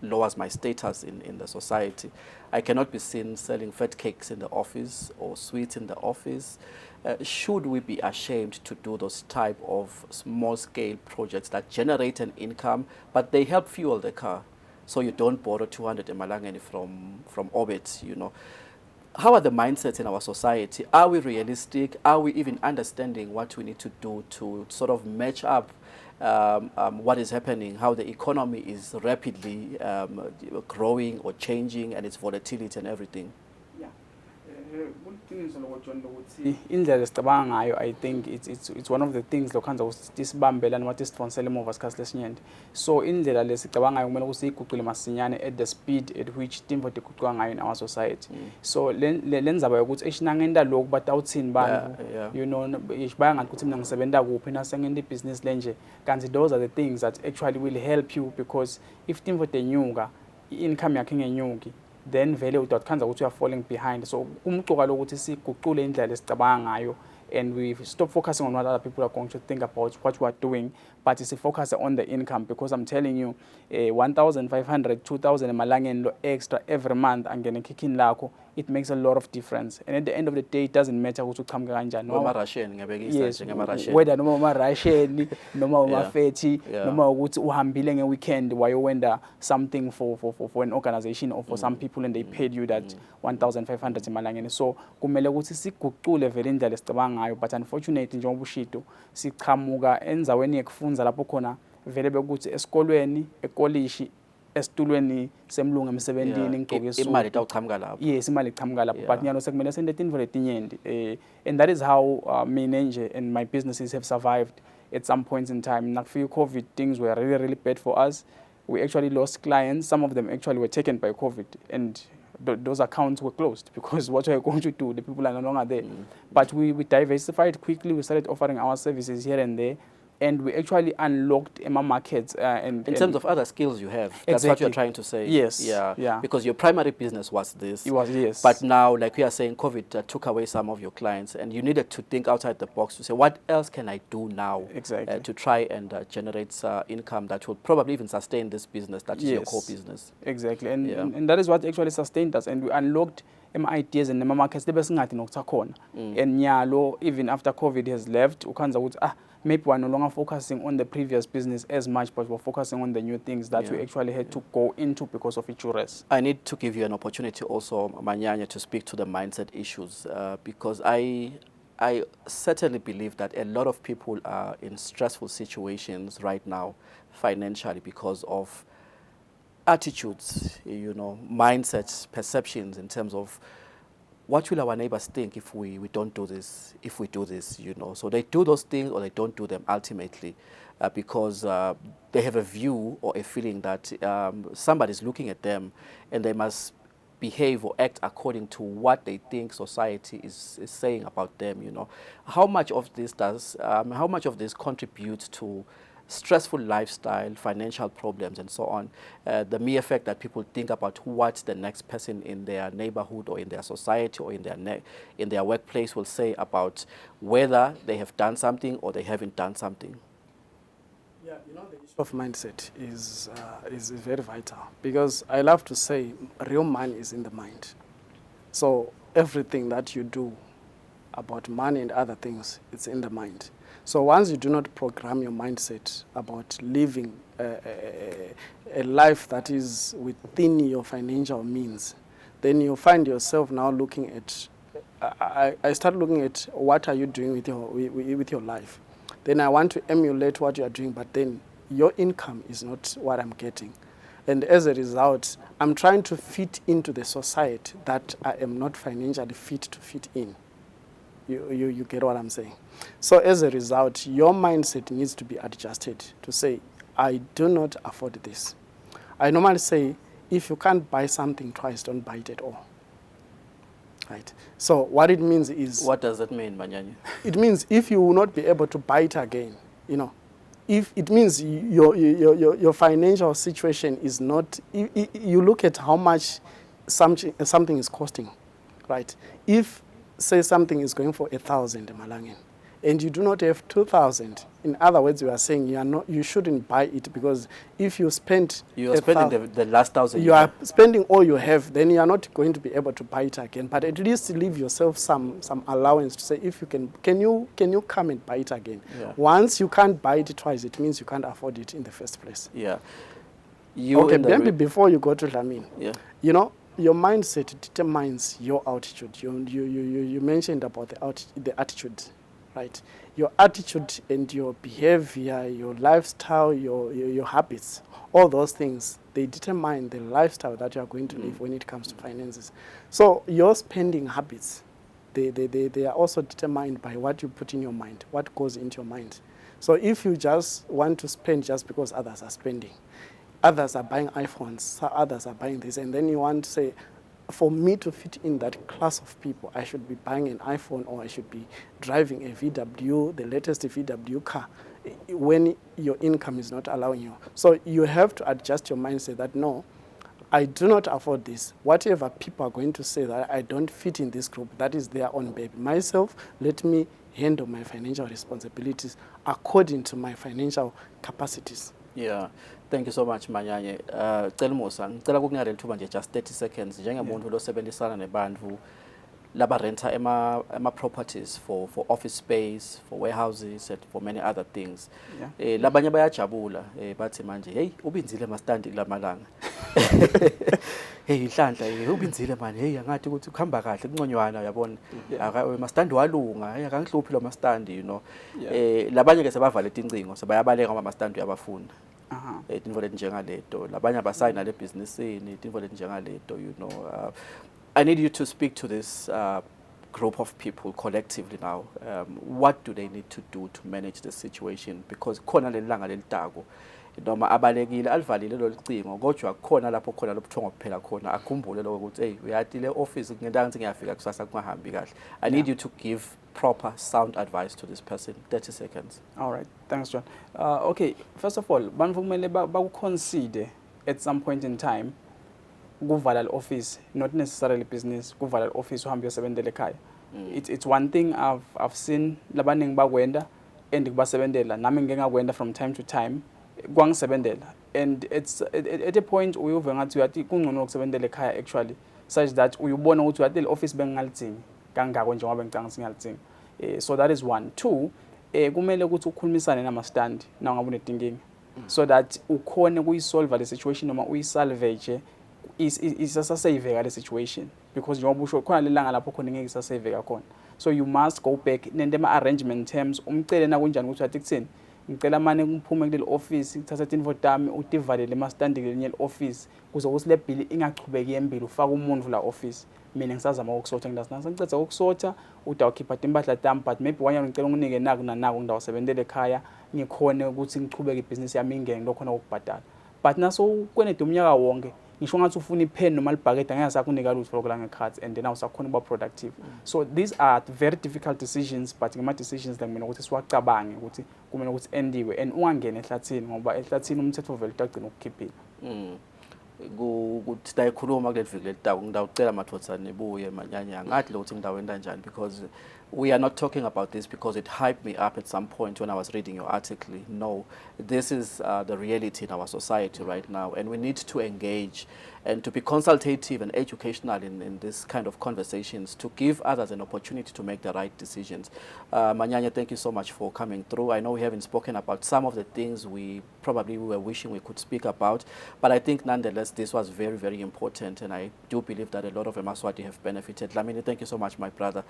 A: lowers my status in the society. I cannot be seen selling fat cakes in the office or sweets in the office. Should we be ashamed to do those type of small-scale projects that generate an income, but they help fuel the car? so you don't borrow 200 emalangeni from Orbit, you know. How are the mindsets in our society? Are we realistic? Are we even understanding what we need to do to sort of match up what is happening, how the economy is rapidly growing or changing, and its volatility and everything?
C: Indlela esicabanga ngayo, I think it's one of the things lokhanza sisibambela nokuthi sifonsele emuva isikhathi lesinyenti. So indlela lesicabanga ngayo kumele usiyiguqule masinyane at the speed at which timbo tiguquka ngayo in our society. So lenzaba ukuthi eshinangenda lokhu batawuthini bantu, you know, ishibaya ngathi ukuthi mina ngisebenza kuphi nasengenda ibusiness lenje, kanti those are the things that actually will help you, because if timbo tenyuka, income yakhe ingenyuki, then vele udakhanza ukuthi you are falling behind. So kumcoka lokuthi siguqule indlela esicabanga ngayo, and we stop focusing on what other people are going to think about what we are doing, but it's a focus on the income, because I'm telling you, 1,500, 2,000 emalangeni extra every month angene kicking lakho, it makes a lot of difference. And at the end of the day, it doesn't matter ukuthi uqhamuka kanjani.
A: Yes,
C: whether noma uma-Russian, noma uma-fethi, noma ukuthi uhambile nge-weekend wayowenda something for an organization or for some people and they paid you that 1,500 emalangeni. So kumele ukuthi siguqule vele indlela esicabanga ngayo, but unfortunately njengoba ushito siqhamuka enzaweni yekufunza lapho khona vele bekuthi esikolweni, ekolishi, esitulweni semlungu emsebentini ngigqoke isuku,
A: imali itawuqhamuka lapho.
C: Yes, imali iqhamuka lapho, but nyalo sekumele sende tintfo letinyenti, and that is how mina nje and my businesses have survived at some points in time. Nakufika COVID, things were really bad for us. We actually lost clients. Some of them actually were taken by COVID, and those accounts were closed because what we're going to do, the people are no longer there. But we diversified quickly. We started offering our services here and there, and we actually unlocked Emma markets. In
A: terms of other skills you have, that's what you're trying to say.
C: Yes.
A: Yeah. Because your primary business was this.
C: It was, yes.
A: But now, like we are saying, COVID took away some of your clients, and you needed to think outside the box to say, what else can I do now?
C: Exactly.
A: To try and generate income that will probably even sustain this business that is your core business.
C: Exactly. And that is what actually sustained us. And we unlocked ideas and markets. And nyalo, even after COVID has left, maybe we're no longer focusing on the previous business as much, but we're focusing on the new things that we actually had to go into because of insurance.
A: I need to give you an opportunity also, Manyanya, to speak to the mindset issues, because I certainly believe that a lot of people are in stressful situations right now financially because of attitudes, you know, mindsets, perceptions in terms of what will our neighbors think if we don't do this, if we do this, you know. So they do those things or they don't do them ultimately because they have a view or a feeling that somebody's looking at them and they must behave or act according to what they think society is saying about them, you know. How much of this contributes to stressful lifestyle, financial problems, and so on? The mere fact that people think about what the next person in their neighborhood or in their society or in their workplace will say about whether they have done something or they haven't done something.
B: Yeah, you know, the issue of mindset is very vital, because I love to say real money is in the mind. So everything that you do about money and other things, it's in the mind. So once you do not program your mindset about living a life that is within your financial means, then you find yourself now looking at, I start looking at what are you doing with your life. Then I want to emulate what you are doing, but then your income is not what I'm getting. And as a result, I'm trying to fit into the society that I am not financially fit to fit in. You get what I'm saying? So as a result, your mindset needs to be adjusted to say, I do not afford this. I normally say, if you can't buy something twice, don't buy it at all. Right? So what it means is...
A: What does that mean, Manyanya?
B: It means if you will not be able to buy it again, you know, if it means your financial situation is not... You look at how much something is costing, right? If say something is going for 1,000 Malangan, and you do not have 2,000. In other words, you are saying you shouldn't buy it, because if you spend...
A: You are spending the last 1,000.
B: You are spending all you have, then you are not going to be able to buy it again. But at least leave yourself some allowance to say, if you can you come and buy it again?
A: Yeah.
B: Once you can't buy it twice, it means you can't afford it in the first place.
A: Yeah. You
B: Okay,
A: in the
B: maybe before you go to Dlamini,
A: yeah.
B: you know, your mindset determines your attitude. You mentioned about the attitude, right? Your attitude and your behavior, your lifestyle, your habits, all those things, they determine the lifestyle that you are going to live when it comes to finances. So your spending habits, they are also determined by what you put in your mind, what goes into your mind. So if you just want to spend just because others are spending, others are buying iPhones, so others are buying this, and then you want to say, for me to fit in that class of people, I should be buying an iPhone or I should be driving a VW, the latest VW car, when your income is not allowing you. So you have to adjust your mindset that no, I do not afford this. Whatever people are going to say that I don't fit in this group, that is their own baby. Myself, let me handle my financial responsibilities according to my financial capacities.
A: Yeah, thank you so much Manyanye. Cela Musa, ngicela ukukunika le thuba nje just 30 seconds njengomuntu losebenzisana nebantfu laba renta ema properties for office space, for warehouses and for many other things.
C: Yeah.
A: Labanye bayajabula bathi manje hey ubinzile mastandi kulamalanga. Hey inhlanhla ubinzile manje hey angathi ukuthi kuhamba kahle kunconywana uyabona. Mastandi walunga hey akangihluphi lo mastandi you know. Labanye ke sebavala itincingo sebayabaleka ama mastandi uyabafuna. Tinto letinjengaleto labanye abasayina le businessini tinto letinjengaleto you know. I need you to speak to this group of people collectively now. What do they need to do to manage the situation? Because khona lelanga lelitako noma abalekile alivalile lo licingo kodwa khona lapho khona lobuthongo kuphela khona akhumbule lokho ukuthi hey uyathi le office ngentanga ngithi ngiyafika kusasa kungahambi kahle. I need you to give proper sound advice to this person. 30 seconds.
C: All right, thanks John. Okay, first of all bantu kumele bakuconsider at some point in time kuvala le-office, not necessarily business, kuvala le-office uhambe uyosebenzela ekhaya. It's one thing I've seen labaningi bakwenda and kubasebenzela nami ngeke ngakwenda from time to time kwangisebenzela, and it's at a point uyuve ngathi uyathi kungcono ukusebenzela ekhaya actually, such that uyubona ukuthi uyathi le-office bengingalidingi kangako njengoba ngicanga singalidingi. So that is one. Two, kumele ukuthi ukhulumisane namastandi na ngabe unedinkinga so that ukhone kuyisolve le situation noma uyisalvage isasaveka le situation, because njengoba usho khona lelanga lapho khona ngeke isasaveka khona. So you must go back nende ma arrangement terms umcele na kunjani ukuthi athi kuthini ngicela manje ngiphume kuleli office ngithatha tinfo tami utivalele mastandi kwelinye office kuze ukuthi le bill ingachubeki Embili ufaka umuntu la office. Mina ngisazama ukusotha ngidasina sengicela ukusotha udawukhipha impahla tami, but maybe wanyana ngicela unginike naku nanaku ngidawusebenzela ekhaya ngikhone ukuthi ngichubeke ibhizinisi yami ingene lokhona ukubhadala. But naso kwenede umnyaka wonke ngisho ngathi ufuna ipen noma libhakede ngeke sakunika lutho lokho la ngecards and then awusakhona ukuba productive. So these are very difficult decisions, but ngama decisions la kumele ukuthi siwacabange ukuthi kumele ukuthi endiwe and ungangena ehlathini ngoba ehlathini umthetho vele utagcina ukukhiphila.
A: Ukuthi siyayikhuluma kuleli viki letako ngidawucela mathothane nibuye Manyanya ngathi lo ukuthi ngidawenda kanjani, because we are not talking about this because it hyped me up at some point when I was reading your article. No, this is the reality in our society right now, and we need to engage and to be consultative and educational in this kind of conversations to give others an opportunity to make the right decisions. Manyanya, thank you so much for coming through. I know we haven't spoken about some of the things we were wishing we could speak about, but I think nonetheless this was very, very important, and I do believe that a lot of Eswatini have benefited. Dlamini, thank you so much, my brother.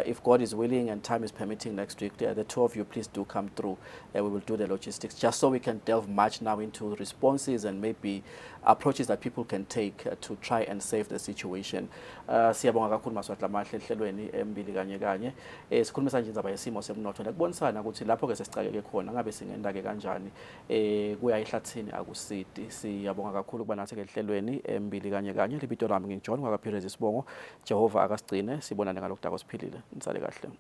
A: If God is willing and time is permitting next week, the two of you please do come through. We will do the logistics just so we can delve much now into responses and maybe approaches that people can take to try and save the situation. Siyabonga kakhulu Maswati lamahle ehlelweni Embili kanye sikhulumisa nje indaba yesimo semnotho nekubonisana ukuthi lapho ke sesicakeke khona ngabe singenda ke kanjani kuya ehlathini akusidi. Siyabonga kakhulu kuba nathi ke ehlelweni Embili kanye libito lami ngingiJohn ngakaphireza isibongo. Jehova akasigcine sibonane ngalokudako siphilile. Nisale kahle.